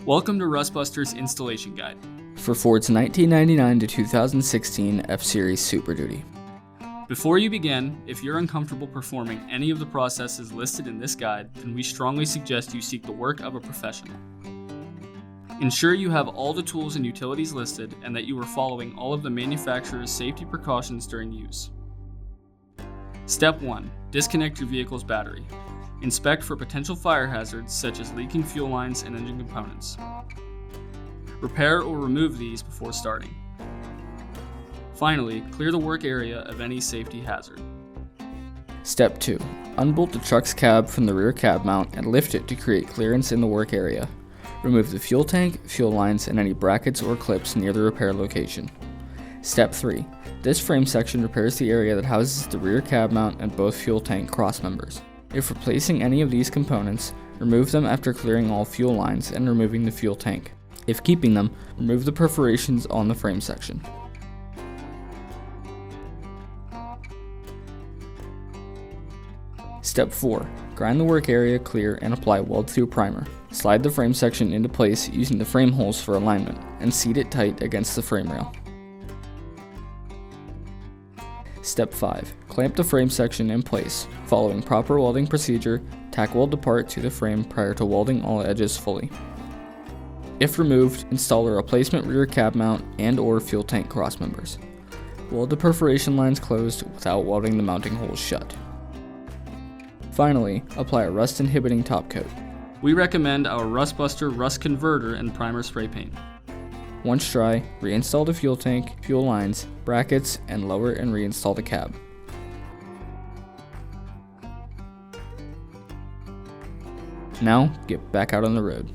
Welcome to Rustbuster's Installation Guide for Ford's 1999 to 2016 F-Series Super Duty. Before you begin, if you're uncomfortable performing any of the processes listed in this guide, then we strongly suggest you seek the work of a professional. Ensure you have all the tools and utilities listed and that you are following all of the manufacturer's safety precautions during use. Step 1. Disconnect your vehicle's battery. Inspect for potential fire hazards such as leaking fuel lines and engine components. Repair or remove these before starting. Finally, clear the work area of any safety hazard. Step 2. Unbolt the truck's cab from the rear cab mount and lift it to create clearance in the work area. Remove the fuel tank, fuel lines, and any brackets or clips near the repair location. Step 3. This frame section repairs the area that houses the rear cab mount and both fuel tank cross members. If replacing any of these components, remove them after clearing all fuel lines and removing the fuel tank. If keeping them, remove the perforations on the frame section. Step 4. Grind the work area clear and apply weld-through primer. Slide the frame section into place using the frame holes for alignment and seat it tight against the frame rail. Step 5. Clamp the frame section in place. Following proper welding procedure, tack weld the part to the frame prior to welding all edges fully. If removed, install a replacement rear cab mount and/or fuel tank cross members. Weld the perforation lines closed without welding the mounting holes shut. Finally, apply a rust inhibiting top coat. We recommend our Rustbuster Rust Converter and Primer Spray Paint. Once dry, reinstall the fuel tank, fuel lines, brackets, and lower and reinstall the cab. Now, get back out on the road.